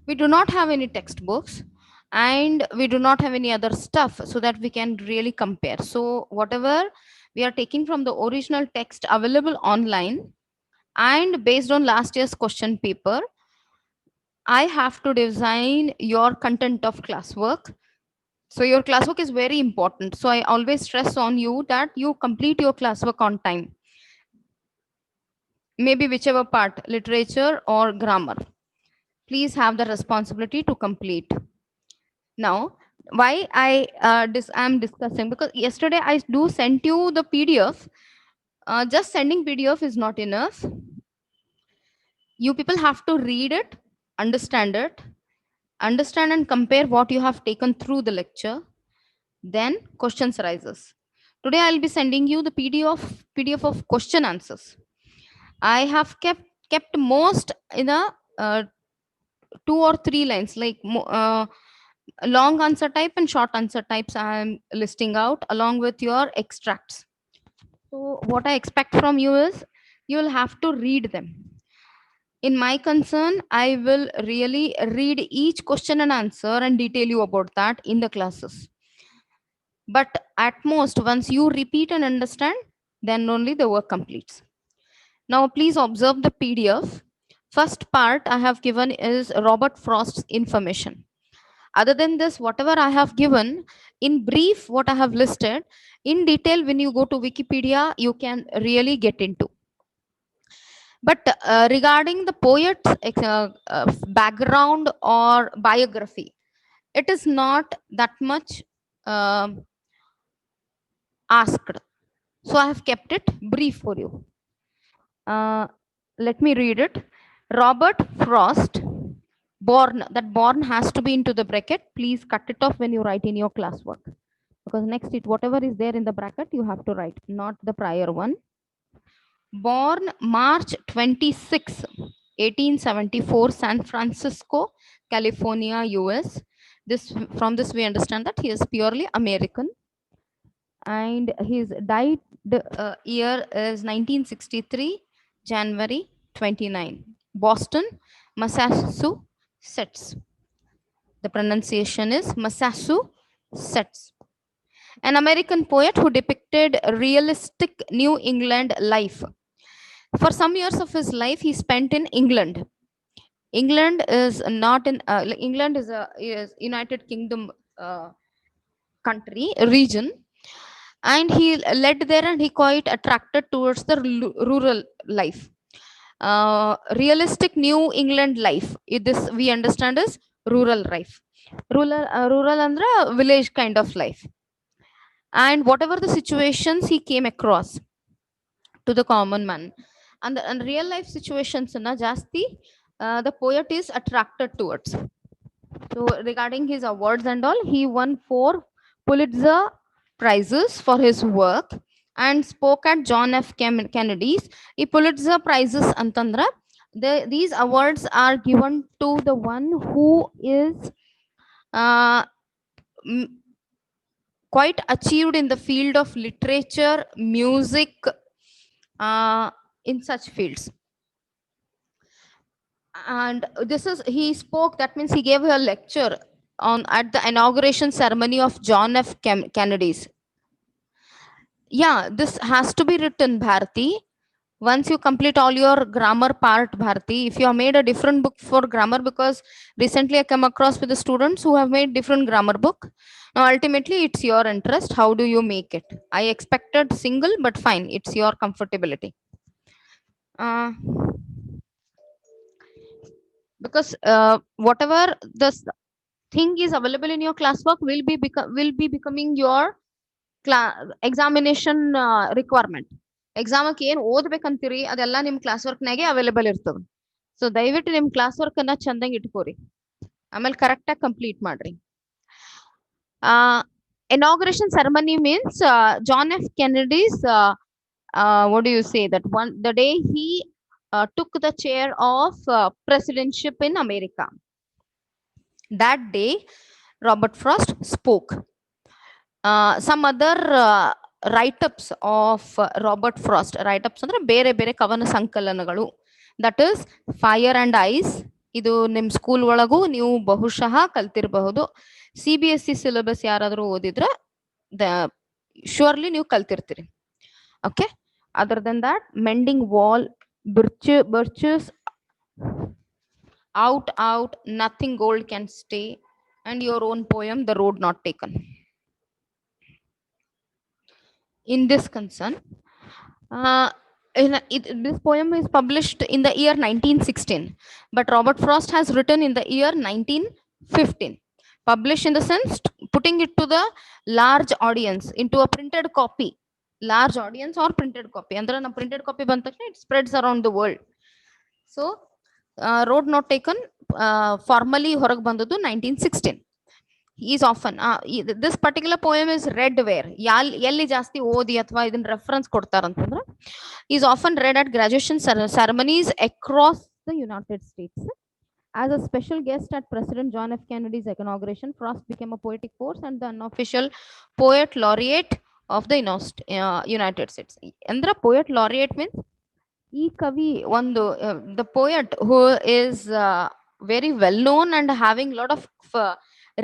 We do not have any textbooks and we do not have any other stuff so that we can really compare. So whatever we are taking from the original text available online and based on last year's question paper, I have to design your content of classwork. So your classwork is very important. So I always stress on you that you complete your classwork on time. Maybe whichever part, literature or grammar. Please have the responsibility to complete. Now, why I'm discussing, because yesterday I do send you the PDF. Just sending PDF is not enough. You people have to read it, understand it, understand and compare what you have taken through the lecture. Then questions arises. Today I'll be sending you the PDF of question answers. I have kept most in a two or three lines, like long answer type and short answer types I am listing out along with your extracts. So what I expect from you is you will have to read them. In my concern, I will really read each question and answer and detail you about that in the classes. But at most, once you repeat and understand, then only the work completes. Now, please observe the PDF. First part I have given is Robert Frost's information. Other than this, whatever I have given in brief, what I have listed in detail, when you go to Wikipedia, you can really get into. But regarding the poet's background or biography, it is not that much asked. So I have kept it brief for you. Uh, Let me read it. Robert Frost, born, that born has to be into the bracket. Please cut it off when you write in your classwork. Because next, it whatever is there in the bracket, you have to write, not the prior one. Born March 26, 1874, San Francisco, California, US. This, from this we understand that he is purely American. And his died year is 1963, January 29. Boston, Massachusetts. The pronunciation is Massachusetts. An American poet who depicted realistic New England life. For some years of his life, he spent in England. England is not in England is United Kingdom country region, and he led there, and he quite attracted towards the rural life. Realistic New England life. This we understand as rural life. Rural andra village kind of life. And whatever the situations he came across to the common man, and real life situations na jasti the poet is attracted towards. So regarding his awards and all, he won 4 Pulitzer prizes for his work and spoke at John F. Kennedy's. The Pulitzer prizes antandra, these awards are given to the one who is uh, m- quite achieved in the field of literature, music, in such fields. And this is, he spoke, that means he gave a lecture on at the inauguration ceremony of John F. Kennedy's. Yeah, this has to be written, Bharati. Once you complete all your grammar part, Bharati, if you have made a different book for grammar, because recently I come across with the students who have made different grammar book. Now, ultimately, it's your interest. How do you make it? I expected single, but fine, it's your comfortability. Uh, because whatever the thing is available in your classwork will be becoming your examination requirement. ಎಕ್ಸಾಮಕ್ಕೆ ಏನು ಓದ್ಬೇಕಂತೀರಿ ಅದೆಲ್ಲ ನಿಮ್ಮ class ವರ್ಕ್ನಾಗೆ available ಇರ್ತದೆ. So ದಯವಿಟ್ಟು ನಿಮ್ಮ class work ಅನ್ನ ಚಂದಂಗೆ ಇಟ್ಕೋರಿ, ಆಮೇಲೆ ಕರೆಕ್ಟಾಗಿ complete ಮಾಡ್ರಿ. Inauguration ceremony means John F. Kennedy's what do you say, that one the day he took the chair of presidentship in America. That day Robert Frost spoke. Some other write-ups of Robert Frost, write-ups ಅಂದ್ರೆ ಬೇರೆ ಬೇರೆ ಕವನ ಸಂಕಲನಗಳು, that is Fire and Ice, ಇದು ನಿಮ್ school ಒಳಗೂ ನೀವು ಬಹುಶಃ ಕಲ್ತಿರಬಹುದು. CBSE syllabus ಯಾರಾದ್ರೂ ಓದಿದ್ರೆ ಶ್ಯೂರ್ಲಿ ನೀವು ಕಲ್ತಿರ್ತೀರಿ. Okay, other than that mending wall, birches out, nothing gold can stay, and your own poem, The Road Not Taken. In this concern, this poem is published in the year 1916, but Robert Frost has written in the year 1915. Published in the sense putting it to the large audience into a printed copy. Large audience or printed copy. Andre na printed copy banda takshana it spreads around the world. So, Road Not Taken formally ಹೊರಗೆ ಬಂದದ್ದು 1916. He is often this particular poem is read where ಎಲ್ಲಿ ಜಾಸ್ತಿ ಓದಿ ಅಥವಾ ಇದನ್ನ reference ಕೊಡ್ತಾರಂತಂದ್ರೆ is often read at graduation ceremonies across the United States. As a special guest at President John F. Kennedy's inauguration, Frost became a poetic force and the unofficial poet laureate of the United States. Andra poet laureate means ಈ ಕವಿ ಒಂದು the poet who is very well known and having lot of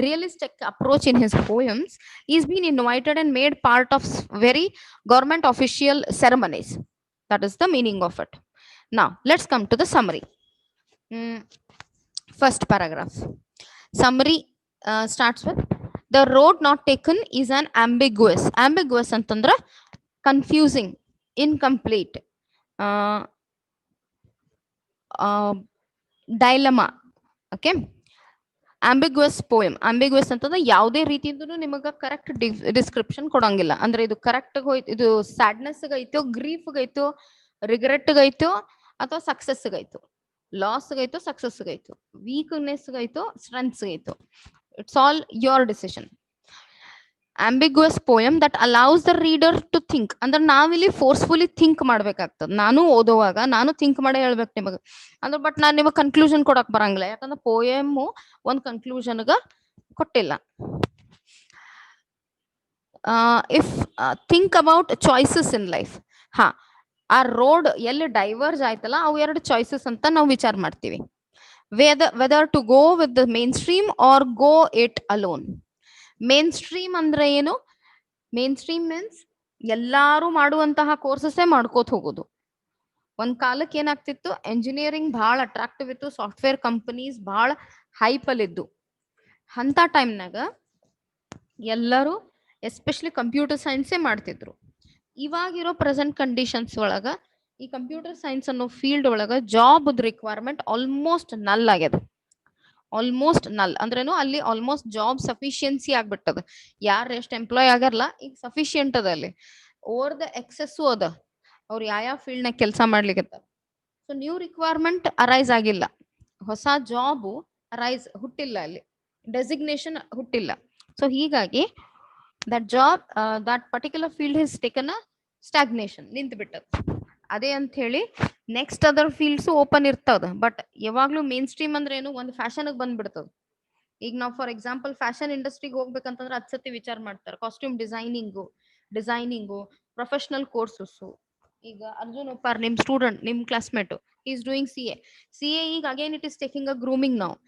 realistic approach in his poems, he's been invited and made part of very government official ceremonies. That is the meaning of it. Now let's come to the summary. First paragraph summary starts with, the road not taken is an ambiguous ಅಂತಂದ್ರ confusing, incomplete, dilemma. Okay, ambiguous poem. Ambiguous ಅಂತಂದ್ರೆ ಯಾವುದೇ ರೀತಿಯಿಂದನೂ ನಿಮಗೆ correct description ಕೊಡಂಗಿಲ್ಲ. ಅಂದ್ರೆ ಇದು correct ಹೋಯ್ತು, ಇದು sadness ಗೈತೋ, ಗ್ರೀಫ್ ಗೈತೋ, ರಿಗ್ರೆಟ್ ಗೈತೋ, ಅಥವಾ ಸಕ್ಸಸ್ ಗೈತೋ, ಲಾಸ್ ಗೈತೋ, ಸಕ್ಸಸ್ ಗೈತೋ, ವೀಕ್ನೆಸ್ ಗೈತೋ, ಸ್ಟ್ರೆಂತ್ಸ್ ಗೈತೋ. It's all your decision. ambiguous poem that allows the reader to think. ಅಂದ್ರೆ ನಾವಿಲ್ಲಿ ಫೋರ್ಸ್ಫುಲಿ ಥಿಂಕ್ ಮಾಡ್ಬೇಕಾಗ್ತದೆ. ನಾನು ಓದುವಾಗ ನಾನು ಥಿಂಕ್ ಮಾಡೇ ಹೇಳ್ಬೇಕು ನಿಮಗೆ. ಅಂದ್ರೆ ಬಟ್ ನಾನು ನಿಮಗೆ ಕನ್ಕ್ಲೂಷನ್ ಕೊಡಕ್ ಬರಂಗಿಲ್ಲ, ಯಾಕಂದ್ರೆ ಪೋಯಮ್ ಒಂದು ಕನ್ಕ್ಲೂಷನ್ಗ ಕೊಟ್ಟಿಲ್ಲ. If think about choices in life. ಆ ರೋಡ್ ಎಲ್ಲಿ ಡೈವರ್ಜ್ ಆಯ್ತಲ್ಲ, ಅವು ಎರಡು ಚಾಯ್ಸಸ್ ಅಂತ ನಾವು ವಿಚಾರ ಮಾಡ್ತೀವಿ. Whether to go with the mainstream or go it alone. Mainstream ಅಂದ್ರೆ ಏನು? ಮೇನ್ ಸ್ಟ್ರೀಮ್ ಮೀನ್ಸ್ ಎಲ್ಲಾರು ಮಾಡುವಂತಹ ಕೋರ್ಸಸ್ಸೇ ಮಾಡ್ಕೋತ ಹೋಗೋದು. ಒಂದ್ ಕಾಲಕ್ಕೆ ಏನಾಗ್ತಿತ್ತು, ಎಂಜಿನಿಯರಿಂಗ್ ಬಹಳ ಅಟ್ರಾಕ್ಟಿವ್ ಇತ್ತು, ಸಾಫ್ಟ್ವೇರ್ ಕಂಪನೀಸ್ ಬಹಳ ಹೈಪಲ್ ಇದ್ದು. ಅಂತ ಟೈಮ್ನಾಗ ಎಲ್ಲರೂ ಎಸ್ಪೆಷಲಿ ಕಂಪ್ಯೂಟರ್ ಸೈನ್ಸೇ ಮಾಡ್ತಿದ್ರು. ಇವಾಗಿರೋ ಪ್ರೆಸೆಂಟ್ ಕಂಡೀಷನ್ಸ್ ಒಳಗ ಈ ಕಂಪ್ಯೂಟರ್ ಸೈನ್ಸ್ ಅನ್ನೋ ಫೀಲ್ಡ್ ಒಳಗ ಜಾಬ್ ರಿಕ್ವೈರ್ಮೆಂಟ್ ಆಲ್ಮೋಸ್ಟ್ ನಲ್ ಆಗ್ಯದ. ಆಲ್ಮೋಸ್ಟ್ ನಲ್ ಅಂದ್ರೇನು, ಅಲ್ಲಿ ಆಲ್ಮೋಸ್ಟ್ ಜಾಬ್ ಸಫಿಶಿಯನ್ಸಿ ಆಗ್ಬಿಟ್ಟದ. ಯಾರು ಎಷ್ಟು ಎಂಪ್ಲಾಯ್ ಆಗ್ಯಾರಲ್ಲ, ಈಗ ಸಫಿಶಿಯಂಟ್ ಅದ. ಅಲ್ಲಿ ಓವರ್ ದ ಎಕ್ಸೆಸ್ಸು ಅದ, ಅವ್ರು ಯಾವ ಫೀಲ್ಡ್ ನಾಗ ಕೆಲಸ ಮಾಡ್ಲಿಕ್ಕೆ. ಸೊ ನ್ಯೂ ರಿಕ್ವೈರ್ಮೆಂಟ್ ಅರೈಸ್ ಆಗಿಲ್ಲ, ಹೊಸ ಜಾಬು ಹುಟ್ಟಿಲ್ಲ, ಅಲ್ಲಿ ಡೆಸಿಗ್ನೇಷನ್ ಹುಟ್ಟಿಲ್ಲ. ಸೊ ಹೀಗಾಗಿ that job, that particular field is taken a stagnation, ನಿಂತು ಬಿಟ್ಟದ. ಅದೇ ಅಂತ ಹೇಳಿ ನೆಕ್ಸ್ಟ್ ಅದರ್ ಫೀಲ್ಡ್ಸ್ ಓಪನ್ ಇರ್ತದ. ಬಟ್ ಯಾವಾಗ್ಲೂ ಮೇನ್ ಸ್ಟ್ರೀಮ್ ಅಂದ್ರೆ ಏನು, ಒಂದು ಫ್ಯಾಷನ್ ಬಂದ್ಬಿಡ್ತದ. ಈಗ ನಾವು ಫಾರ್ ಎಕ್ಸಾಂಪಲ್ ಫ್ಯಾಷನ್ ಇಂಡಸ್ಟ್ರಿಗೆ ಹೋಗ್ಬೇಕಂತಂದ್ರೆ ಅದ್ ಸತಿ ವಿಚಾರ ಮಾಡ್ತಾರೆ. Costume designing, professional courses. ಈಗ ಅರ್ಜುನ್ ಉಪ್ಪಾರ್ ನಿಮ್ ಸ್ಟೂಡೆಂಟ್, ನಿಮ್ ಕ್ಲಾಸ್ಮೇಟ್, ಈಸ್ ಡೂಯಿಂಗ್ CA. ಈಗ again it is taking a grooming ನಾವು.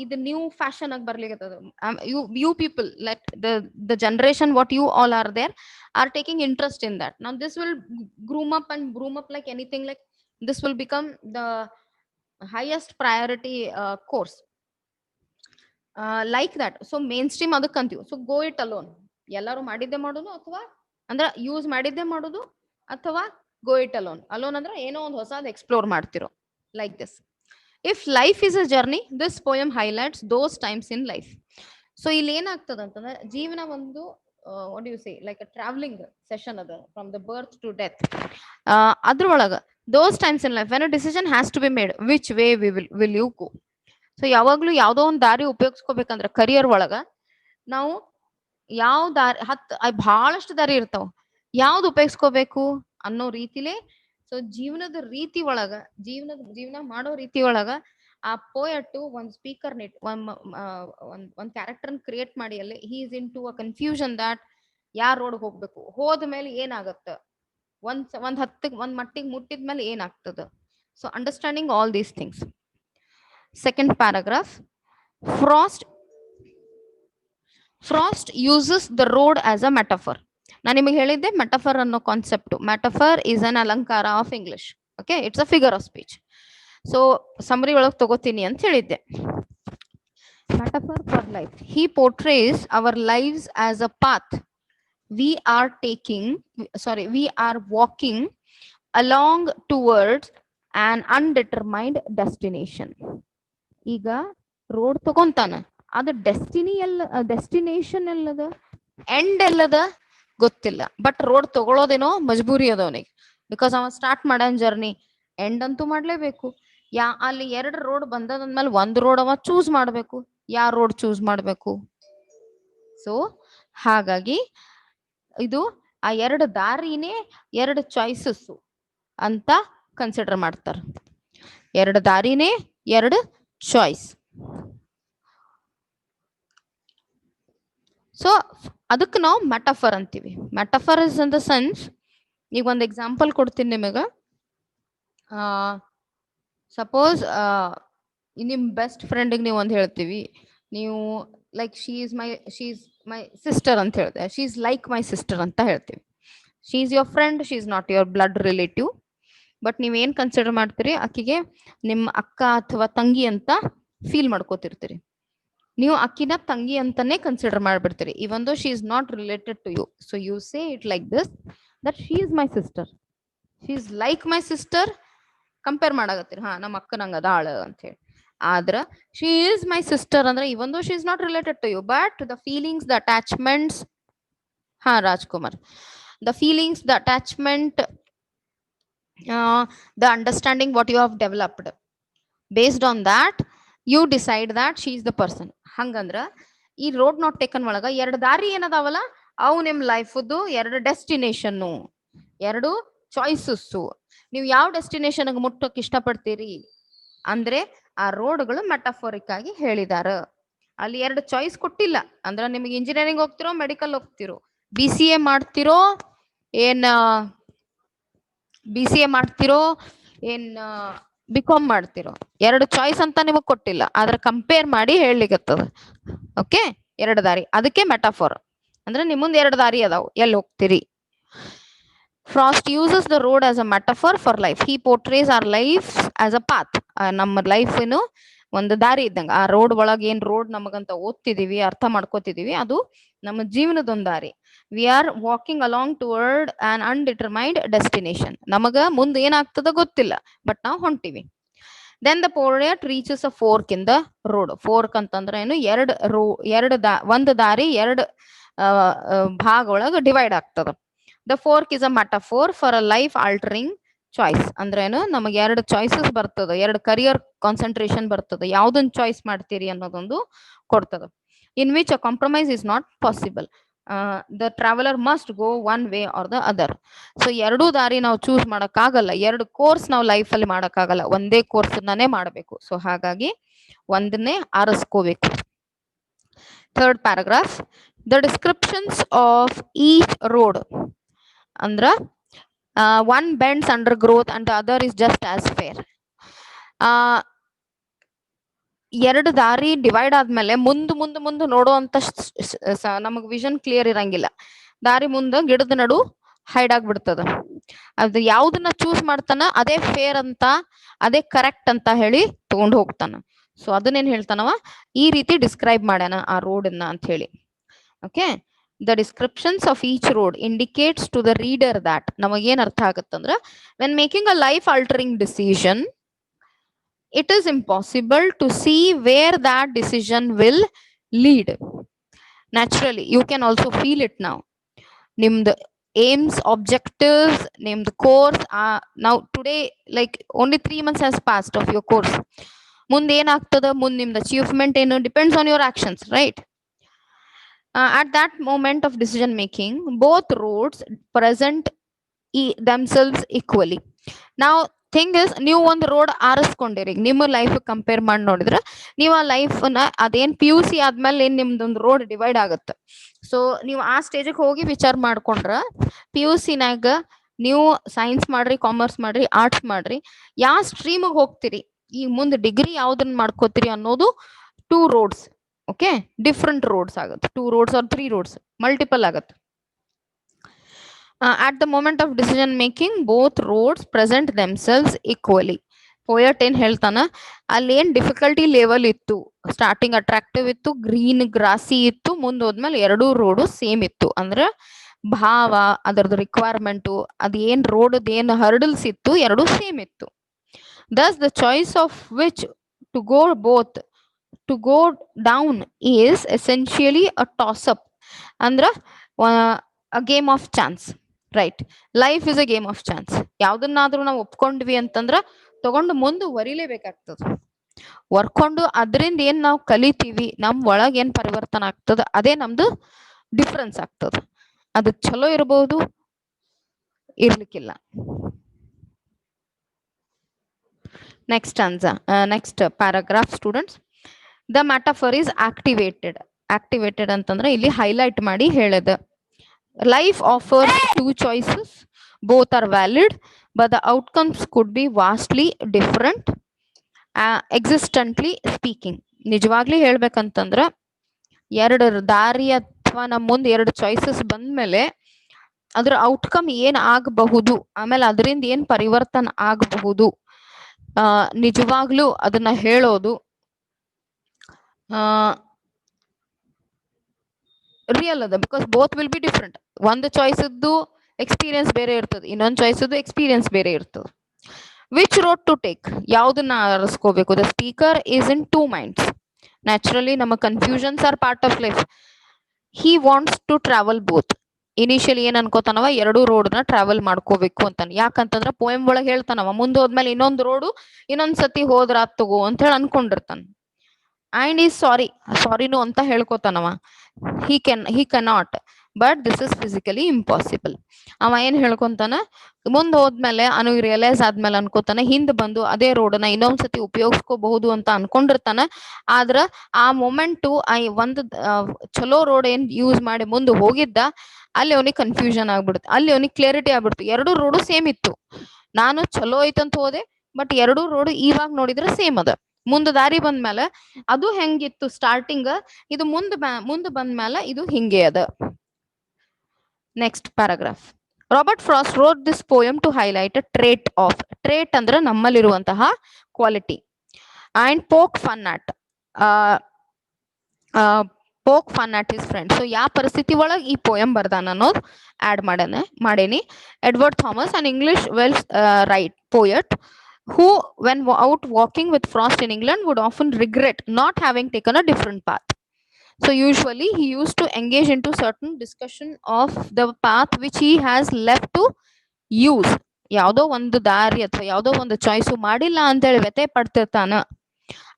ಇದು ನ್ಯೂ ಫ್ಯಾಷನ್ ಆಗಿ ಬರ್ಲಿಕ್ಕೆ you people, let the generation what you all are there are taking interest in that. Now this will groom up like anything. Like this will become the highest priority course, like that. So mainstream ಅದಕ್ಕಂತೀವಿ. So go it alone. ಎಲ್ಲರೂ ಮಾಡಿದ್ದೆ ಮಾಡೋದು, ಅಥವಾ ಅಂದ್ರೆ use ಮಾಡಿದ್ದೆ ಮಾಡೋದು, ಅಥವಾ go it alone. ಅಂದ್ರೆ ಏನೋ ಒಂದು ಹೊಸದು ಎಕ್ಸ್ಪ್ಲೋರ್ ಮಾಡ್ತಿರೋ, like this. If life is a journey, this poem highlights those times in life. So ಇಲ್ಲಿ ಏನಾಗ್ತದ ಅಂತಂದ್ರೆ, ಜೀವನ ಒಂದು what do you say, like a traveling session ಅದ, from the birth to death. ಅದ್ರೊಳಗ those times in life when a decision has to be made, which way will you go. So ಯಾವಾಗ್ಲೂ ಯಾವ್ದೋ ಒಂದು ದಾರಿ ಉಪಯೋಗಿಸ್ಕೋಬೇಕಂದ್ರೆ ಕರಿಯರ್ ಒಳಗ ನಾವು ಯಾವ ದಾರಿ, ಬಹಳಷ್ಟು ದಾರಿ ಇರ್ತಾವ, ಯಾವ್ದು ಉಪಯೋಗಿಸ್ಕೋಬೇಕು ಅನ್ನೋ ರೀತಿಲೇ. ಸೊ ಜೀವನದ ರೀತಿ ಒಳಗ, ಜೀವನ ಮಾಡೋ ರೀತಿ ಒಳಗ ಆ ಪೋಯಟ್ ಒಂದ್ ಸ್ಪೀಕರ್ ಒಂದ್ ಕ್ಯಾರೆಕ್ಟರ್ ಕ್ರಿಯೇಟ್ ಮಾಡಿ, ಅಲ್ಲಿ he is into a confusion that ಯಾರ್ ರೋಡ್ ಹೋಗ್ಬೇಕು, ಹೋದ್ಮೇಲೆ ಏನಾಗತ್ತ, ಒಂದ್ ಮಟ್ಟಿಗೆ ಮುಟ್ಟಿದ್ಮೇಲೆ ಏನಾಗ್ತದ. So understanding all these things. Second paragraph. Frost uses the road as a metaphor. ನಾನು ನಿಮಗೆ ಹೇಳಿದ್ದೆ ಮೆಟಫರ್ ಅನ್ನೋ ಕಾನ್ಸೆಪ್ಟ್. ಮೆಟಫರ್ ಇಸ್ ಅನ್ ಅಲಂಕಾರ of English. Okay, it's a figure of speech. So summary ಒಳಗೆ ತಗೋತೀನಿ ಅಂತ ಹೇಳಿದ್ದೆ. Metaphor for life. He portrays our lives as a path we are walking along towards an undetermined destination. ಈಗ road ತಗೊಂತಾನ, ಅದು destination ಎಲ್ಲದ, end ಎಲ್ಲದ ಗೊತ್ತಿಲ್ಲ. But road ತಗೊಳ್ಳೋದೇನೋ ಮಜಬೂರಿ ಅದ ಅವನಿಗೆ. ಬಿಕಾಸ್ ಅವ ಸ್ಟಾರ್ಟ್ ಮಾಡನ್ ಜರ್ನಿ, ಎಂಡ್ ಅಂತೂ ಮಾಡ್ಲೇಬೇಕು. ಅಲ್ಲಿ 2 ರೋಡ್ ಬಂದದ್ಮೇಲೆ 1 ರೋಡ್ ಅವ ಚೂಸ್ ಮಾಡ್ಬೇಕು. ಯಾವ ರೋಡ್ ಚೂಸ್ ಮಾಡ್ಬೇಕು? ಸೊ ಹಾಗಾಗಿ ಇದು ಆ 2 ದಾರಿನೇ 2 ಚಾಯ್ಸಸ್ ಅಂತ ಕನ್ಸಿಡರ್ ಮಾಡ್ತಾರೆ. 2 ದಾರಿನೇ 2 ಚಾಯ್ಸ್. ಸೊ ಅದಕ್ಕೆ ನಾವು ಮೆಟಫರ್ ಅಂತೀವಿ. Metaphor is in the sense, ಈಗ ಒಂದು ಎಕ್ಸಾಂಪಲ್ ಕೊಡ್ತೀನಿ ನಿಮಗೆ. ಸಪೋಸ್ ನಿಮ್ ಬೆಸ್ಟ್ ಫ್ರೆಂಡಿಗೆ ನೀವು ಒಂದು ಹೇಳ್ತೀವಿ, ನೀವು like she is my sister ಅಂತ ಹೇಳ್ದೆ. She is like my sister ಅಂತ ಹೇಳ್ತೀವಿ. She is your friend, she is not your blood relative. But ನೀವೇನ್ ಕನ್ಸಿಡರ್ ಮಾಡ್ತೀರಿ, ಆಕಿಗೆ ನಿಮ್ಮ ಅಕ್ಕ ಅಥವಾ ತಂಗಿ ಅಂತ ಫೀಲ್ ಮಾಡ್ಕೋತಿರ್ತೀರಿ. ನೀವು ಅಕ್ಕಿನ ತಂಗಿ ಅಂತಾನೆ ಕನ್ಸಿಡರ್ ಮಾಡ್ಬಿಡ್ತೀರಿ, even though she is not related to you. So you say it like this, that she is my sister, she is like my sister. Compare ಮಾಡಾಕತ್ತೀರಿ, ಹಾ ನಮ್ಮ ಅಕ್ಕ ನಂಗ ಅದಾಳ ಅಂತ ಹೇಳಿ. ಆದ್ರ ಶಿ ಈಸ್ ಮೈ ಸಿಸ್ಟರ್ ಅಂದ್ರೆ even though she is not related to you, but the feelings, the attachments, ಹಾ Rajkumar, the feelings, the attachment, the understanding what you have developed, based on that you decide that she is the person. ಹಂಗಂದ್ರ ಈ road not taken ಒಳಗ 2 ದಾರಿ ಏನದಾವಲ್ಲ, ಅವು ನಿಮ್ ಲೈಫ್ದು 2 destination, 2 choices. ನೀವು ಯಾವ destination ಮುಟ್ಟಕ್ ಇಷ್ಟಪಡ್ತೀರಿ ಅಂದ್ರೆ ಆ ರೋಡ್ಗಳು ಮೆಟಫೋರಿಕ್ ಆಗಿ ಹೇಳಿದಾರ. ಅಲ್ಲಿ 2 ಚಾಯ್ಸ್ ಕೊಟ್ಟಿಲ್ಲ. ಅಂದ್ರೆ ನಿಮಗೆ ಇಂಜಿನಿಯರಿಂಗ್ ಹೋಗ್ತಿರೋ, ಮೆಡಿಕಲ್ ಹೋಗ್ತಿರೋ, BCA ಮಾಡ್ತಿರೋ, ಏನ್ BCA ಮಾಡ್ತಿರೋ, ಏನ್ BCom ಮಾಡ್ತಿರೋ, 2 ಚಾಯ್ಸ್ ಅಂತ ನಿಮಗ್ ಕೊಟ್ಟಿಲ್ಲ. ಆದ್ರೆ ಕಂಪೇರ್ ಮಾಡಿ ಹೇಳಲಿಕ್ಕತ್ತದ. ಓಕೆ, 2 ದಾರಿ, ಅದಕ್ಕೆ ಮೆಟಾಫೋರ್. ಅಂದ್ರೆ ನಿಮ್ಮಂದ್ 2 ದಾರಿ ಅದಾವ, ಎಲ್ಲಿ ಹೋಗ್ತೀರಿ. Frost uses the road as a metaphor for life. He portrays our life as a path. ನಮ್ಮ ಲೈಫ್ ಏನು ಒಂದು ದಾರಿ ಇದ್ದಂಗ. ಆ ರೋಡ್ ಒಳಗೆ ಏನ್ ರೋಡ್ ನಮಗಂತ ಓದ್ತಿದೀವಿ, ಅರ್ಥ ಮಾಡ್ಕೋತಿದೀವಿ, ಅದು ನಮ್ಮ ಜೀವನದೊಂದು ದಾರಿ. We are walking along toward an undetermined destination. ನಮಗ ಮುಂದೆ ಏನಾಗ್ತದ ಗೊತ್ತಿಲ್ಲ, ಬಟ್ ನಾವು ಹೊಂಟಿವಿ. Then the poet reaches a fork in the road. Fork ಅಂತಂದ್ರೆ ಏನು, ಒಂದು ದಾರಿ 2 ಭಾಗ ಒಳಗ ಡಿವೈಡ್ ಆಗ್ತದ. The fork is a metaphor for a life altering choice. ಅಂದ್ರೆ ಏನು, ನಮಗೆ 2 ಚಾಯ್ಸಸ್ ಬರ್ತದ, 2 ಕರಿಯರ್ ಕಾನ್ಸಂಟ್ರೇಷನ್ ಬರ್ತದ, ಯಾವ್ದೊಂದು ಚಾಯ್ಸ್ ಮಾಡ್ತೀರಿ ಅನ್ನೋದೊಂದು ಕೊಡ್ತದ. In which a compromise is not possible. The traveller must go one way are the other. So 2 ದಾರಿ ನಾವು ಚೂಸ್ ಮಾಡಕ್ ಆಗಲ್ಲ, 2 ಕೋರ್ಸ್ ನಾವು ಲೈಫ್ ಅಲ್ಲಿ ಮಾಡಕ್ ಆಗಲ್ಲ, ಒಂದೇ ಕೋರ್ಸ್ ನಾನೇ ಮಾಡಬೇಕು. ಸೊ ಹಾಗಾಗಿ ಒಂದನ್ನೇ ಆರಿಸ್ಕೋಬೇಕು. Third paragraph. The descriptions of each road ಅಂದ್ರ one bends under growth and the other is just as fair. 2 ದಾರಿ ಡಿವೈಡ್ ಆದ್ಮೇಲೆ ಮುಂದ್ ನೋಡುವಂತ ನಮಗ್ ವಿಷನ್ ಕ್ಲಿಯರ್ ಇರಂಗಿಲ್ಲ. ದಾರಿ ಮುಂದ ಗಿಡದ ನಡು ಹೈಡ್ ಆಗ್ಬಿಡ್ತದ. ಅದು ಯಾವ್ದನ್ನ ಚೂಸ್ ಮಾಡ್ತಾನ ಅದೇ ಫೇರ್ ಅಂತ, ಅದೇ ಕರೆಕ್ಟ್ ಅಂತ ಹೇಳಿ ತಗೊಂಡ್ ಹೋಗ್ತಾನ. ಸೊ ಅದನ್ನೇನ್ ಹೇಳ್ತಾನವ, ಈ ರೀತಿ ಡಿಸ್ಕ್ರೈಬ್ ಮಾಡ್ಯಾನ ಆ ರೋಡನ್ನ ಅಂತ ಹೇಳಿ. Okay, the descriptions of each road indicates to the reader that ನಮಗೇನ್ ಅರ್ಥ ಆಗತ್ತಂದ್ರ, when making a life altering decision, it is impossible to see where that decision will lead. Naturally, you can also feel it now. ನಿಮ್ದು aims, objectives, ನಿಮ್ದು course, now today like only 3 months has passed of your course. ಮುಂದೆ ಏನಾಗ್ತದ, ಮುಂದೆ ನಿಮ್ದು achievement ಏನು, depends on your actions, right? At that moment of decision making, both roads present themselves equally. Now thing is, ನೀವು ಒಂದು road ಆರಿಸ್ಕೊಂಡಿರಿ, ನಿಮ್ಮ life compare ಮಾಡಿ ನೋಡಿದ್ರೆ, ನೀವು ಆ ಲೈಫ್ ನ ಅದೇನ್ PUC ಆದ್ಮೇಲೆ ಏನ್ ನಿಮ್ದೊಂದು ರೋಡ್ ಡಿವೈಡ್ ಆಗುತ್ತೆ. ಸೊ ನೀವು ಆ ಸ್ಟೇಜಿಗೆ ಹೋಗಿ ವಿಚಾರ ಮಾಡ್ಕೊಂಡ್ರ, PUC ನಾಗ ನೀವು ಸೈನ್ಸ್ ಮಾಡ್ರಿ, ಕಾಮರ್ಸ್ ಮಾಡ್ರಿ, ಆರ್ಟ್ಸ್ ಮಾಡ್ರಿ, ಯಾವ ಸ್ಟ್ರೀಮಿಗೆ ಹೋಗ್ತೀರಿ ಈ ಮುಂದೆ ಡಿಗ್ರಿ ಯಾವ್ದನ್ನ ಮಾಡ್ಕೋತೀರಿ ಅನ್ನೋದು 2 ರೋಡ್ಸ್. ಓಕೆ, ಡಿಫ್ರೆಂಟ್ ರೋಡ್ಸ್ ಆಗುತ್ತೆ. 2 ರೋಡ್ಸ್ ಆರ್ 3 ರೋಡ್ಸ್, ಮಲ್ಟಿಪಲ್ ಆಗುತ್ತೆ. At the moment of decision making, both roads present themselves equally. Poet ಏನ್ ಹೇಳ್ತಾನ, ಅಲ್ಲಿ ಏನ್ ಡಿಫಿಕಲ್ಟಿ ಲೆವೆಲ್ ಇತ್ತು, ಸ್ಟಾರ್ಟಿಂಗ್ ಅಟ್ರಾಕ್ಟಿವ್ ಇತ್ತು, ಗ್ರೀನ್ ಗ್ರಾಸಿ ಇತ್ತು, ಮುಂದೆ ಹೋದ್ಮೇಲೆ ಎರಡೂ ರೋಡು ಸೇಮ್ ಇತ್ತು. ಅಂದ್ರೆ ಭಾವ, ಅದರದ್ದು ರಿಕ್ವೈರ್ಮೆಂಟು, ಅದೇನ್ ರೋಡ್ ಏನ್ ಹರ್ಡಲ್ಸ್ ಇತ್ತು, ಎರಡೂ ಸೇಮ್ ಇತ್ತು. Thus the choice of which to go both to go down is essentially a toss up. ಅಂದ್ರ a game of chance, right? Life is a game of chance. ಯಾವ್ದನ್ನಾದ್ರೂ ನಾವು ಒಪ್ಕೊಂಡ್ವಿ ಅಂತಂದ್ರ ತಗೊಂಡು ಮುಂದುವರಿಲೇಬೇಕಾಗ್ತದ. ವರ್ಕೊಂಡು ಅದರಿಂದ ಏನ್ ನಾವು ಕಲಿತೀವಿ, ನಮ್ ಒಳಗ್ ಏನ್ ಪರಿವರ್ತನ ಆಗ್ತದ, ಅದೇ ನಮ್ದು ಡಿಫ್ರೆನ್ಸ್ ಆಗ್ತದ. ಅದು ಚಲೋ ಇರಬಹುದು, ಇರ್ಲಿಕ್ಕಿಲ್ಲ. Next paragraph students. The metaphor is activated. Activated ಅಂತಂದ್ರೆ ಇಲ್ಲಿ ಹೈಲೈಟ್ ಮಾಡಿ ಹೇಳದ. Life offers 2 choices. Both are valid, but the outcomes could be vastly different, existently speaking. ನಿಜವಾಗ್ಲಿ ಹೇಳ್ಬೇಕಂತಂದ್ರ ಎರಡು ದಾರಿ ಅಥವಾ ನಮ್ಮ ಮುಂದೆ ಎರಡು ಚಾಯ್ಸಸ್ ಬಂದ್ಮೇಲೆ ಅದ್ರ ಔಟ್ಕಮ್ ಏನ್ ಆಗಬಹುದು, ಆಮೇಲೆ ಅದರಿಂದ ಏನ್ ಪರಿವರ್ತನ ಆಗಬಹುದು, ನಿಜವಾಗ್ಲೂ ಅದನ್ನ ಹೇಳೋದು ರಿಯಲ್ ಅದ. Because both will be different. ಒಂದು ಚಾಯ್ಸ್ ಇದ್ದು ಎಕ್ಸ್ಪೀರಿಯನ್ಸ್ ಬೇರೆ ಇರ್ತದೆ, ಇನ್ನೊಂದು ಚಾಯ್ಸ್ ಇದ್ದು ಎಕ್ಸ್ಪೀರಿಯನ್ಸ್ ಬೇರೆ ಇರ್ತದೆ. ವಿಚ್ ರೋಡ್ ಟು ಟೇಕ್, ಯಾವ್ದನ್ನ ಆರಿಸ್ಕೋಬೇಕು? The speaker is in 2 minds. Naturally ನಮ್ಮ confusions are part of life. He wants to travel both. Initially ಏನ್ ಅನ್ಕೋತಾನವ, ಎರಡು ರೋಡ್ನ ಟ್ರಾವೆಲ್ ಮಾಡ್ಕೋಬೇಕು ಅಂತಾನೆ. ಯಾಕಂತಂದ್ರ ಪೋಯಮ್ ಒಳಗೆ ಹೇಳ್ತಾನವ, ಮುಂದೆ ಹೋದ್ಮೇಲೆ ಇನ್ನೊಂದು ರೋಡು ಇನ್ನೊಂದ್ಸತಿ ಹೋದ್ರ ತಗೋ ಅಂತ ಹೇಳಿ ಅನ್ಕೊಂಡಿರ್ತಾನ. ಅಂಡ್ ಈಸ್ ಸಾರಿನು ಅಂತ ಹೇಳ್ಕೊತಾನವ. he cannot, but this is physically impossible. ಅವ ಏನ್ ಹೇಳ್ಕೊಂತಾನ, ಮುಂದ್ ಹೋದ್ಮೇಲೆ ಅವನು ರಿಯಲೈಸ್ ಆದ್ಮೇಲೆ ಅನ್ಕೋತಾನ, ಹಿಂದ್ ಬಂದು ಅದೇ ರೋಡ್ನ ಇನ್ನೊಂದ್ಸತಿ ಉಪಯೋಗಿಸ್ಕೋಬಹುದು ಅಂತ ಅನ್ಕೊಂಡಿರ್ತಾನ. ಆದ್ರ ಆ ಮೊಮೆಂಟು ಒಂದು ಚಲೋ ರೋಡ್ ಏನ್ ಯೂಸ್ ಮಾಡಿ ಮುಂದೆ ಹೋಗಿದ್ದ, ಅಲ್ಲಿ ಅವನಿಗೆ ಕನ್ಫ್ಯೂಷನ್ ಆಗ್ಬಿಡುತ್ತೆ. ಅಲ್ಲಿ ಅವನಿಗೆ ಕ್ಲಾರಿಟಿ ಆಗ್ಬಿಡ್ತು, ಎರಡು ರೋಡು ಸೇಮ್ ಇತ್ತು, ನಾನು ಚಲೋ ಐತಂತ ಹೋದೆ, ಬಟ್ ಎರಡು ರೋಡ್ ಇವಾಗ ನೋಡಿದ್ರೆ ಸೇಮ್ ಅದ. ಮುಂದೆ ದಾರಿ ಬಂದ್ಮೇಲೆ ಅದು ಹೆಂಗಿತ್ತು ಸ್ಟಾರ್ಟಿಂಗ್, ಇದು ಮುಂದೆ ಬಂದ್ಮೇಲೆ ಇದು ಹಿಂಗೆ ಅದ. Next paragraph. Robert Frost wrote this poem to highlight a trait of. Trait ಅಂದ್ರೆ ನಮ್ಮಲ್ಲಿರುವಂತಹ quality. And poke fun at his friend. So ಯಾವ ಪರಿಸ್ಥಿತಿ ಒಳಗೆ ಈ ಪೋಯಮ್ ಬರ್ದಾನ ಅನ್ನೋದು ಆಡ್ ಮಾಡೇನಿ. Edward Thomas, an English Welsh right poet, who when out walking with Frost in England would often regret not having taken a different path. So usually he used to engage into certain discussion of the path which he has left to use. ಯಾವುದೋ ಒಂದು ದಾರಿ ಅಥವಾ ಯಾವುದೋ ಒಂದು choice ಮಾಡಿಲ್ಲ ಅಂತೇಳಿ ವ್ಯಥೆ ಪಡ್ತಿರ್ತಾನ,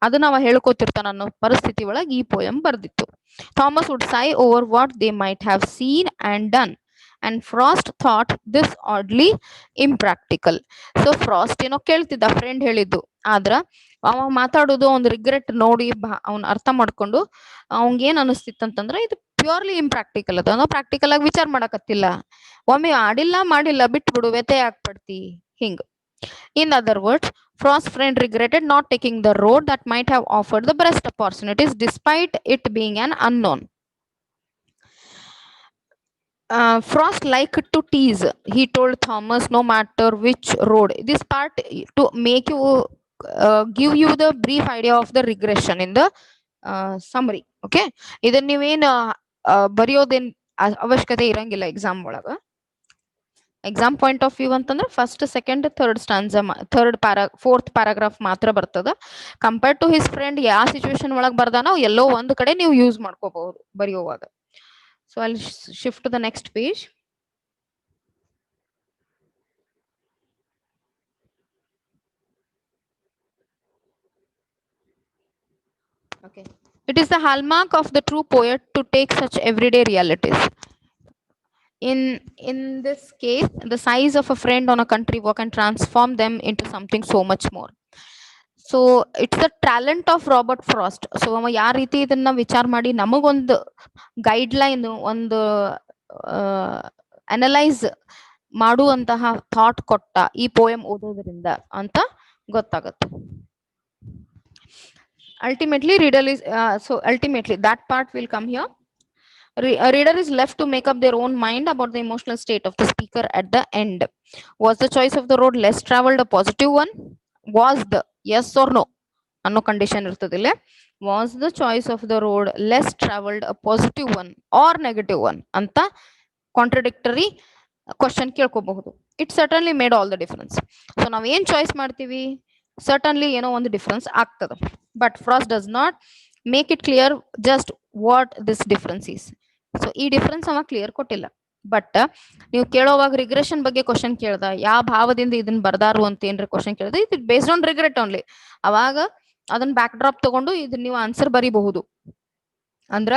ಅದನ್ನ ಅವ ಹೇಳ್ಕೊತಿರ್ತಾನ ಅನ್ನೋ ಪರಿಸ್ಥಿತಿ ಒಳಗೆ ಈ ಪೋಯಮ್ ಬರ್ದಿತ್ತು. ಥಾಮಸ್ ವುಡ್ ಸೈ over what they might have seen and done, and Frost thought this oddly impractical. So frost ಏನೋ ಕೇಳ್ತಿದ್ದ, ಫ್ರೆಂಡ್ ಹೇಳಿದ್ದು, ಆದ್ರ ಅವ ಮಾತಾಡೋದು ಒಂದು ರಿಗ್ರೆಟ್ ನೋಡಿ ಅವ್ನ ಅರ್ಥ ಮಾಡ್ಕೊಂಡು ಅವಂಗೇನ್ ಅನಿಸ್ತಿತ್ತಂತಂದ್ರ ಇದು ಪ್ಯೂರ್ಲಿ ಇಂಪ್ರಾಕ್ಟಿಕಲ್ ಅದ, ನಾವು ಪ್ರಾಕ್ಟಿಕಲ್ ಆಗಿ ವಿಚಾರ ಮಾಡಕತ್ತಿಲ್ಲ, ಒಮ್ಮೆ ಮಾಡಿಲ್ಲ ಬಿಟ್ಬಿಡು, ವ್ಯಥೆ ಆಗ್ಪಡ್ತಿ ಹಿಂಗ. In other words, Frost's friend regretted not taking the road that might have offered the best opportunities despite it being an unknown. Frost liked to tease. He told Thomas, no matter which road. This part to make you give you the brief idea of the regression in the summary. Okay, ಇದನ್ನ ನೀವೇನು ಬರೆಯೋದೇನ್ ಅವಶ್ಯಕತೆ ಇರಂಗಿಲ್ಲ exam ಒಳಗ. Exam point of view ಅಂತಂದ್ರೆ first, second, third ಸ್ಟಾನ್ಸಾ, fourth paragraph ಮಾತ್ರ ಬರ್ತದ. Compared to his friend ಯಾವ situation ಒಳಗೆ ಬರ್ದಾನ ಎಲ್ಲೋ ಒಂದು ಕಡೆ ನೀವು ಯೂಸ್ ಮಾಡ್ಕೋಬಹುದು ಬರೆಯುವಾಗ. So I'll shift to the next page. Okay. It is the hallmark of the true poet to take such everyday realities. In this case, the size of a friend on a country walk and transform them into something so much more. So it's the talent of Robert frost. So ಅವ ಯಾವ ರೀತಿ ಇದನ್ನ ವಿಚಾರ ಮಾಡಿ ನಮಗೊಂದು guide line, ಒಂದು analyse ಮಾಡುವಂತಹ thought ಕೊಟ್ಟ ಈ ಪೋಯಮ್ ಓದೋದ್ರಿಂದ ಅಂತ ಗೊತ್ತಾಗತ್ತೆ. ultimately reader is so ultimately that part will come here. A reader is left to make up their own mind about the emotional state of the speaker at the end. Was the choice of the road less traveled a positive one? Was the yes or no ಅನ್ನೋ condition ಇರ್ತದಿಲ್ಲ. Was the choice of the road less traveled a positive one or negative one ಅಂತ contradictory question ಕೇಳ್ಕೋಬಹುದು. It certainly made all the difference. So ನಾವ್ ಏನ್ choice ಮಾಡ್ತೀವಿ certainly ಏನೋ ಒಂದು difference ಆಗ್ತದೆ. But Frost does not make it clear just what this difference is. So ಈ difference ಅವ ಕ್ಲಿಯರ್ ಕೊಟ್ಟಿಲ್ಲ. ಬಟ್ ನೀವು ಕೇಳೋವಾಗ ರಿಗ್ರೆಷನ್ ಬಗ್ಗೆ ಕ್ವಶನ್ ಕೇಳ್ದ, ಯಾವ ಭಾವದಿಂದ ಇದನ್ನ ಬರ್ದಾರು ಅಂತ ಏನ್ರ ಕ್ವಶನ್ ಕೇಳಿದ್ರೆ ಇದು ಬೇಸ್ಡ್ ಆನ್ ರಿಗ್ರೆಟ್ ಓನ್ಲಿ. ಅವಾಗ ಅದನ್ನ ಬ್ಯಾಕ್ ಡ್ರಾಪ್ ತಗೊಂಡು ಇದನ್ನ ನೀವು ಆನ್ಸರ್ ಬರಿಬಹುದು. ಅಂದ್ರ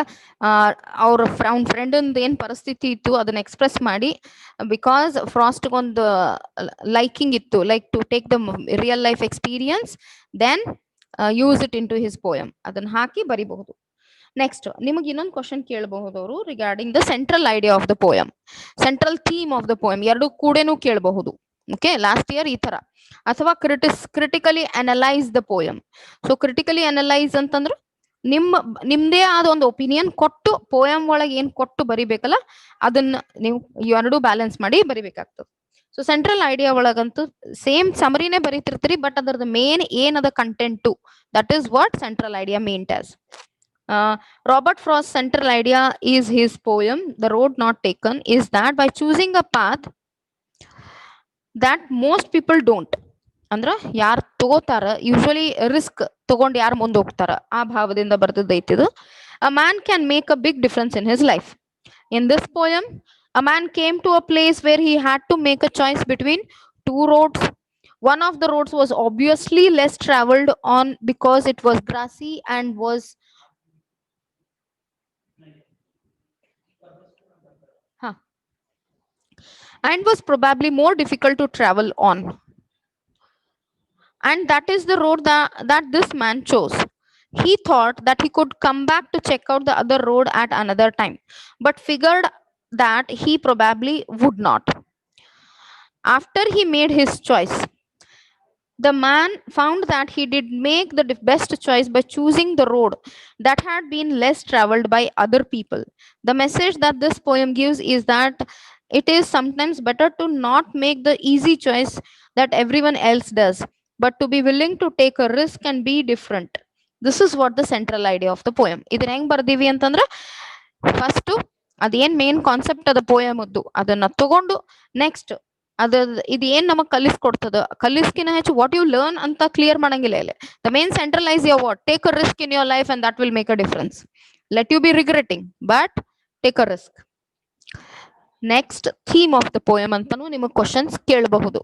ಅವ್ರ ಫ್ರೆಂಡ್ ಏನ್ ಪರಿಸ್ಥಿತಿ ಇತ್ತು ಅದನ್ನ ಎಕ್ಸ್ಪ್ರೆಸ್ ಮಾಡಿ, ಬಿಕಾಸ್ ಫ್ರಾಸ್ಟ್ ಒಂದು ಲೈಕಿಂಗ್ ಇತ್ತು, like to take the real life experience then use it in to his poem, ಅದನ್ನ ಹಾಕಿ ಬರಿಬಹುದು. ನೆಕ್ಸ್ಟ್ ನಿಮಗೆ ಇನ್ನೊಂದು ಕ್ವಶನ್ ಕೇಳಬಹುದು ಅವರು regarding the central idea of the poem, central theme of the poem, ಎರಡು ಕೂಡೇನು ಕೇಳಬಹುದು. ಓಕೆ, ಲಾಸ್ಟ್ ಇಯರ್ ಈ ತರ. ಅಥವಾ critically analyse the poem. So critically analyse ಅಂತಂದ್ರೆ ನಿಮ್ದೇ ಆದ ಒಂದು ಒಪಿನಿಯನ್ ಕೊಟ್ಟು ಪೋಯಮ್ ಒಳಗೆ ಏನ್ ಕೊಟ್ಟು ಬರಿಬೇಕಲ್ಲ ಅದನ್ನ ನೀವು ಎರಡು ಬ್ಯಾಲೆನ್ಸ್ ಮಾಡಿ ಬರಿಬೇಕಾಗ್ತದೆ. ಸೊ ಸೆಂಟ್ರಲ್ ಐಡಿಯಾ ಒಳಗಂತೂ ಸೇಮ್ ಸಮರಿನೇ ಬರೀತಿರ್ತೀರಿ, ಬಟ್ ಅದರದ ಮೇನ್ ಏನದ content, that is what central idea main as. Robert Frost's central idea is his poem, The Road Not Taken, is that by choosing a path that most people don't, ಅಂದ್ರ ಯಾರು ತಗೋತಾರ usually risk ತಗೊಂಡು ಯಾರು ಮುಂದೆ ಹೋಗ್ತಾರ ಆ ಭಾವದಿಂದ ಬರ್ದದ್ದೈತಿದು. A man can make a big difference in his life. In this poem, a man came to a place where he had to make a choice between two roads. One of the roads was obviously less traveled on because it was grassy and was probably more difficult to travel on. And that is the road that this man chose. He thought that he could come back to check out the other road at another time, but figured that he probably would not. After he made his choice, the man found that he did make the best choice by choosing the road that had been less traveled by other people. The message that this poem gives is that it is sometimes better to not make the easy choice that everyone else does, but to be willing to take a risk and be different. This is what the central idea of the poem. ಇದನ್ನ ಹೆಂಗ್ ಬರ್ದೀವಿ ಅಂತಂದ್ರ first ಅದೇನ್ main concept ಅದ poem ಅದ್ದು ಅದನ್ನ ತಗೊಂಡು next ಅದ ಇದು ಏನ್ ನಮಗ್ ಕಲಿಸ್ಕೊಡ್ತದ, ಕಲಿಸ್ಕಿನ ಹೆಚ್ಚು ವಾಟ್ ಯು ಲರ್ನ್ ಅಂತ ಕ್ಲಿಯರ್ ಮಾಡಂಗಿಲ್ಲ ಇಲ್ಲಿ. The main centralise your what, take a risk in your life and that will make a difference. Let you be regretting but take a risk. Next theme of the poem ಅಂತಾನು ನಿಮಗೆ questions ಕೇಳಬಹುದು.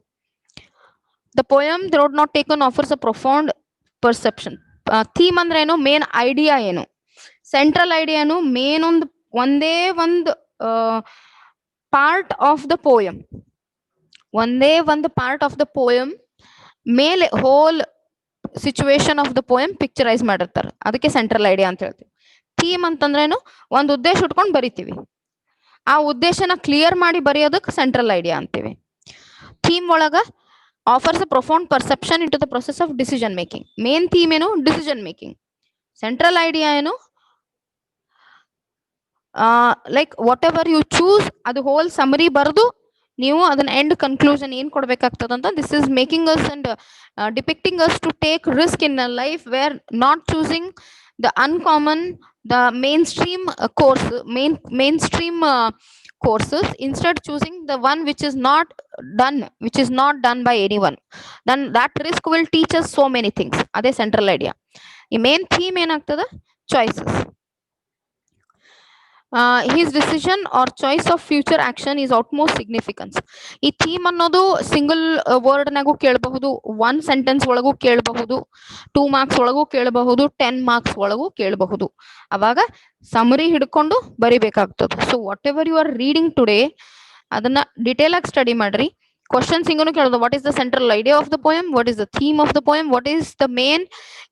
The poem the road not taken offers a profound perception. Theme ಅಂದ್ರೆ ಏನು, main idea ಏನು, central ಐಡಿಯಾನು main ಒಂದೇ ಒಂದು part of the poem, ಒಂದೇ ಒಂದು ಪಾರ್ಟ್ ಆಫ್ ದ ಪೋಯಮ್ ಮೇಲೆ whole situation of the poem picturise ಮಾಡಿರ್ತಾರೆ, ಅದಕ್ಕೆ ಸೆಂಟ್ರಲ್ ಐಡಿಯಾ ಅಂತ ಹೇಳ್ತೀವಿ. ಥೀಮ್ ಅಂತಂದ್ರೇನು, ಒಂದು ಉದ್ದೇಶ ಇಟ್ಕೊಂಡು ಬರಿತೀವಿ, ಆ ಉದ್ದೇಶನ ಕ್ಲಿಯರ್ ಮಾಡಿ ಬರೆಯೋದಕ್ಕೆ ಸೆಂಟ್ರಲ್ ಐಡಿಯಾ ಅಂತೀವಿ. ಥೀಮ್ ಒಳಗ offers a profound perception into the process of decision making. Main theme ಏನು, ಡಿಸಿಷನ್ ಮೇಕಿಂಗ್. ಸೆಂಟ್ರಲ್ ಐಡಿಯಾ ಏನು, like whatever you choose ಅದು ಹೋಲ್ ಸಮರಿ ಬರೆದು ನೀವು ಅದನ್ನ ಎಂಡ್ ಕನ್ಕ್ಲೂಷನ್ ಏನ್ ಕೊಡ್ಬೇಕಾಗ್ತದಂತ, this is making us and depicting us to take risk in a life where not choosing the uncommon, the mainstream course, mainstream courses, instead choosing the one which is not done by anyone. Then that risk will teach us so many things. ಅದೇ central idea. ಈ main theme ಏನಾಗ್ತದ, choices. his decision or choice of future action is utmost significance. ಈ theme ಅನ್ನೋದು single word ನಾಗೂ ಕೇಳಬಹುದು, one sentence ಒಳಗೂ ಕೇಳಬಹುದು, 2 marks ಒಳಗೂ ಕೇಳಬಹುದು, 10 marks ಒಳಗೂ ಕೇಳಬಹುದು. ಅವಾಗ ಸಮರಿ ಹಿಡ್ಕೊಂಡು ಬರಿಬೇಕಾಗ್ತದೆ. So whatever you are reading today ಅದನ್ನ ಡಿಟೇಲ್ ಆಗಿ ಸ್ಟಡಿ ಮಾಡ್ರಿ. ಕ್ವಶನ್ಸ್ ಹಿಂಗೂ ಕೇಳೋದು, what is the central idea of the poem, what is the theme of the poem, what is the main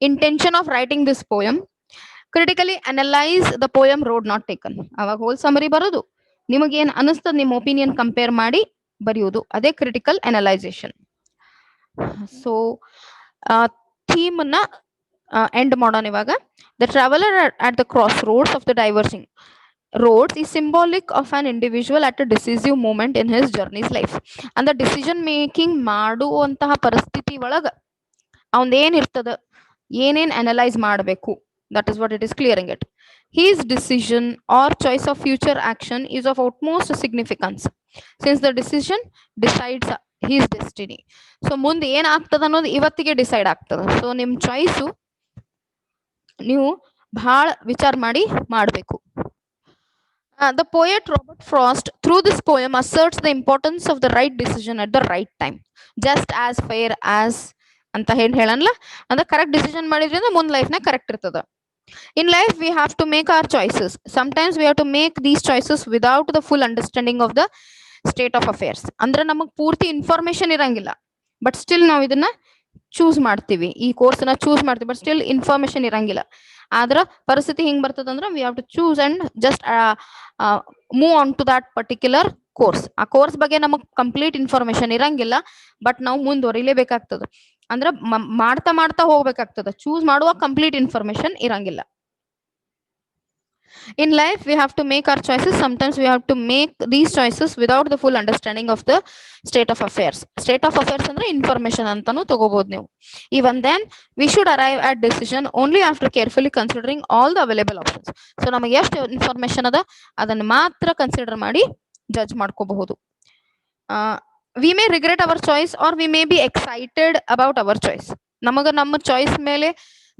intention of writing this poem. Critically analyse the poem road not taken. ಅವಾಗ whole summary ಬರೋದು, ನಿಮಗೇನ್ ಅನಿಸ್ತದ ನಿಮ್ಮ opinion compare ಮಾಡಿ ಬರೆಯೋದು, ಅದೇ critical analysation. So theme ನ end ಮಾಡೋಣ ಇವಾಗ. The traveller at the crossroads of the diverging roads is symbolic of an individual at a decisive moment in his journey's life. ಅಂದ್ರೆ ಡಿಸಿಷನ್ ಮೇಕಿಂಗ್ ಮಾಡುವಂತಹ ಪರಿಸ್ಥಿತಿ ಒಳಗ ಅವನ್ ಏನಿರ್ತದ, ಏನೇನ್ ಅನಲೈಸ್ ಮಾಡಬೇಕು, that is what it is clearing it. His decision or choice of future action is of utmost significance since the decision decides his destiny. So ಮುಂದೆ ಏನಾಗ್ತದ ಅನ್ನೋದು ಇವತ್ತಿಗೆ ಡಿಸೈಡ್ ಆಗ್ತದ. ಸೊ ನಿಮ್ ಚಾಯ್ಸು ನೀವು ಬಹಳ ವಿಚಾರ ಮಾಡಿ ಮಾಡಬೇಕು. The poet Robert Frost, through this poem, asserts the importance of the right decision at the right time, just as fair as ಅಂತ ಹೇಳಲ್ಲ. ಅಂದ್ರೆ ಕರೆಕ್ಟ್ ಡಿಸಿಷನ್ ಮಾಡಿದ್ರಿಂದ ಮುಂದ್ ಲೈಫ್ನಾಗ ಕರೆಕ್ಟ್ ಇರ್ತದ. In life, we have to make our choices. Sometimes we have to make these choices without the full understanding of the state of affairs. ಅಂದ್ರೆ ನಮಗ್ ಪೂರ್ತಿ information ಇರಂಗಿಲ್ಲ, ಬಟ್ ಸ್ಟಿಲ್ ನಾವು ಇದನ್ನ ಚೂಸ್ ಮಾಡ್ತೀವಿ, ಈ ಕೋರ್ಸ್ ನ ಚೂಸ್ ಮಾಡ್ತೀವಿ, ಬಟ್ ಸ್ಟಿಲ್ ಇನ್ಫಾರ್ಮೇಶನ್ ಇರಂಗಿಲ್ಲ. ಆದ್ರ ಪರಿಸ್ಥಿತಿ ಹಿಂಗ್ ಬರ್ತದಂದ್ರ we have to choose and just move on to that particular course. ಆ ಕೋರ್ಸ್ ಬಗ್ಗೆ ನಮಗ್ ಕಂಪ್ಲೀಟ್ ಇನ್ಫಾರ್ಮೇಶನ್ ಇರಂಗಿಲ್ಲ, ಬಟ್ ನಾವು ಮುಂದುವರಿಲೇಬೇಕಾಗ್ತದ. ಅಂದ್ರ ಮಾಡ್ತಾ ಮಾಡ್ತಾ ಹೋಗ್ಬೇಕಾಗ್ತದ. ಚೂಸ್ ಮಾಡುವ ಕಂಪ್ಲೀಟ್ ಇನ್ಫಾರ್ಮೇಶನ್ ಇರಂಗಿಲ್ಲ. In life, we have to make our choices. Sometimes we have to make these choices without the full understanding of the state of affairs. State of affairs ಅಂದ್ರೆ information ಅಂತಾನು ತಗೋಬಹುದು ನೀವು. Even then, we should arrive at decision only after carefully considering all the available options. So ನಮಗೆ ಎಷ್ಟು information ಅದ ಅದನ್ನ ಮಾತ್ರ consider ಮಾಡಿ ಜಡ್ಜ್ ಮಾಡ್ಕೋಬಹುದು. We may regret our choice or we may be excited about our choice. ನಮಗ ನಮ್ಮ choice ಮೇಲೆ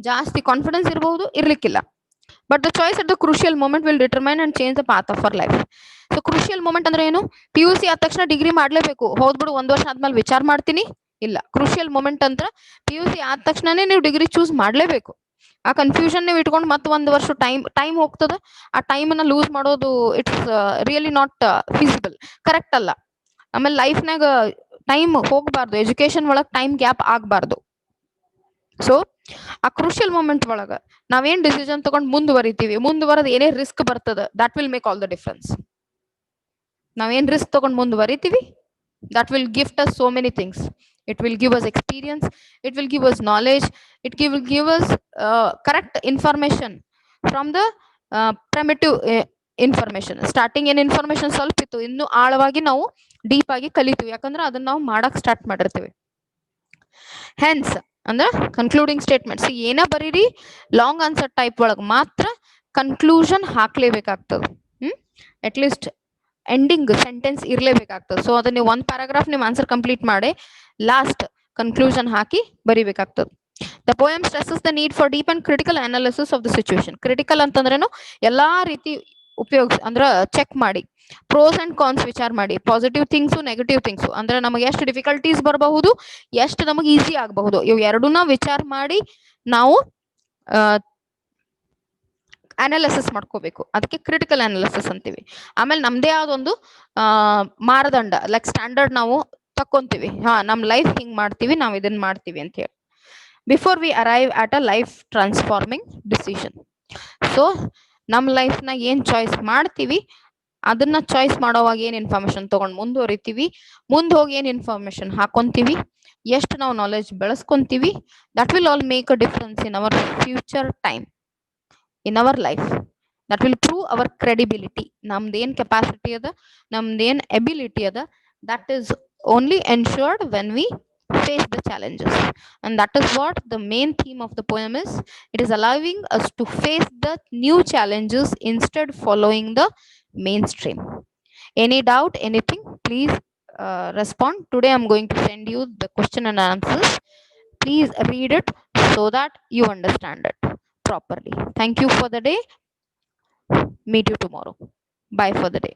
ಜಾಸ್ತಿ ಕಾನ್ಫಿಡೆನ್ಸ್ ಇರಬಹುದು, ಇರ್ಲಿಕ್ಕಿಲ್ಲ. But the choice at the crucial moment will determine and change the path of our life. So crucial moment ಅಂದ್ರೆ ಏನು? PUC ಆದ ತಕ್ಷಣ ಡಿಗ್ರಿ ಮಾಡ್ಲೇಬೇಕು, ಹೋದ್ಬಿಡು ಒಂದ್ ವರ್ಷ ಆದ್ಮೇಲೆ ವಿಚಾರ ಮಾಡ್ತೀನಿ, ಇಲ್ಲ. ಕ್ರೂಷಿಯಲ್ ಮೂಮೆಂಟ್ ಅಂತ PUC ಆದ ತಕ್ಷಣನೇ ನೀವು ಡಿಗ್ರಿ ಚೂಸ್ ಮಾಡ್ಲೇಬೇಕು. ಆ ಕನ್ಫ್ಯೂಷನ್ ನೀವು ಇಟ್ಕೊಂಡು ಮತ್ತೆ ಒಂದ್ ವರ್ಷ ಟೈಮ್ ಹೋಗ್ತದ. ಆ ಟೈಮ್ ಅನ್ನ ಲೂಸ್ ಮಾಡೋದು it's really not feasible, correct ಅಲ್ಲ. ಆಮೇಲೆ ಲೈಫ್ನಾಗ ಟೈಮ್ ಹೋಗ್ಬಾರ್ದು, ಎಜುಕೇಶನ್ ಒಳಗ್ ಟೈಮ್ ಗ್ಯಾಪ್ ಆಗ್ಬಾರ್ದು. ಸೊ ಆ ಕ್ರೂಷಿಯಲ್ ಮೂಮೆಂಟ್ ಒಳಗ ನಾವೇನ್ ಡಿಸಿಷನ್ ತಗೊಂಡ್ ಮುಂದುವರಿದ್ ಏನೇ ರಿಸ್ಕ್ ಬರ್ತದ, that will make all the difference. ನಾವೇನ್ ರಿಸ್ಕ್ ತಗೊಂಡ್ ಮುಂದುವರಿತೀವಿ, that will gift us so many things. It will give us experience, it will give us knowledge, it will give us correct information from the primitive information. Starting ಏನ್ information ಸ್ವಲ್ಪ ಇತ್ತು, ಇನ್ನು ಆಳವಾಗಿ ನಾವು deep ಆಗಿ ಕಲಿತೀವಿ, ಯಾಕಂದ್ರೆ ಅದನ್ನ ನಾವು ಮಾಡಕ್ ಸ್ಟಾರ್ಟ್ ಮಾಡಿರ್ತೀವಿ. ಹೆನ್ಸ್ ಅಂದ್ರ ಕನ್ಕ್ಲೂಡಿಂಗ್ ಸ್ಟೇಟ್ಮೆಂಟ್ಸ್ ಏನ ಬರೀರಿ, ಲಾಂಗ್ ಆನ್ಸರ್ ಟೈಪ್ ಒಳಗ್ ಮಾತ್ರ ಕನ್ಕ್ಲೂಷನ್ ಹಾಕ್ಲೇಬೇಕಾಗ್ತದ. ಅಟ್ ಲೀಸ್ಟ್ ಎಂಡಿಂಗ್ ಸೆಂಟೆನ್ಸ್ ಇರ್ಲೇಬೇಕಾಗ್ತದೆ. ಸೊ ಅದನ್ನ ನೀವು ಒಂದ್ ಪ್ಯಾರಾಗ್ರಾಫ್ ನಿಮ್ ಆನ್ಸರ್ ಕಂಪ್ಲೀಟ್ ಮಾಡಿ ಲಾಸ್ಟ್ ಕನ್ಕ್ಲೂಷನ್ ಹಾಕಿ ಬರಿಬೇಕಾಗ್ತದೆ. The poem stresses the need for deep and critical analysis of the situation. Critical ಅಂತಂದ್ರೇನು, ಎಲ್ಲಾ ರೀತಿ ಅಂದ್ರ ಚೆಕ್ ಮಾಡಿ, ಪ್ರೋಸ್ ಅಂಡ್ ಕಾನ್ಸ್ ವಿಚಾರ ಮಾಡಿ, ಪಾಸಿಟಿವ್ ಥಿಂಗ್ಸು ನೆಗೆಟಿವ್ ಥಿಂಗ್ಸು, ಅಂದ್ರೆ ನಮಗೆ ಎಷ್ಟು ಡಿಫಿಕಲ್ಟೀಸ್ ಬರಬಹುದು, ಎಷ್ಟು ನಮಗೆ ಈಸಿ ಆಗಬಹುದು, ಇವು ಎರಡನ್ನ ವಿಚಾರ ಮಾಡಿ ನಾವು ಅನಾಲಿಸಿಸ್ ಮಾಡ್ಕೋಬೇಕು. ಅದಕ್ಕೆ ಕ್ರಿಟಿಕಲ್ ಅನಾಲಿಸಿಸ್ ಅಂತೀವಿ. ಆಮೇಲೆ ನಮ್ದೇ ಯಾವ್ದೊಂದು ಮಾನದಂಡ ಲೈಕ್ ಸ್ಟ್ಯಾಂಡರ್ಡ್ ನಾವು ತಕ್ಕೊಂತೀವಿ. ನಮ್ ಲೈಫ್ ಹಿಂಗ್ ಮಾಡ್ತೀವಿ, ನಾವ್ ಇದನ್ನ ಮಾಡ್ತೀವಿ ಅಂತ ಹೇಳಿ, before we arrive at a life transforming decision. So ನಮ್ ಲೈಫ್ ನ ಏನ್ ಚಾಯ್ಸ್ ಮಾಡ್ತೀವಿ, ಅದನ್ನ ಚಾಯ್ಸ್ ಮಾಡೋವಾಗ ಏನ್ ಇನ್ಫಾರ್ಮೇಶನ್ ತಗೊಂಡ್ ಮುಂದುವರಿತೀವಿ, ಮುಂದ್ ಹೋಗಿ ಏನ್ ಇನ್ಫಾರ್ಮೇಶನ್ ಹಾಕೊಂತೀವಿ, ಎಷ್ಟು ನಾವು ನಾಲೆಜ್ ಬೆಳೆಸ್ಕೊಂತೀವಿ, that will all make a difference in our future time, in our life. That will prove our credibility. Namden capacity ada, namden ability ada, that is only ensured when we face the challenges. And that is what the main theme of the poem is. It is allowing us to face the new challenges instead following the mainstream. Any doubt, anything, please respond. Today I'm going to send you the question and answers. Please read it so that you understand it properly. Thank you for the day. Meet you tomorrow. Bye for the day.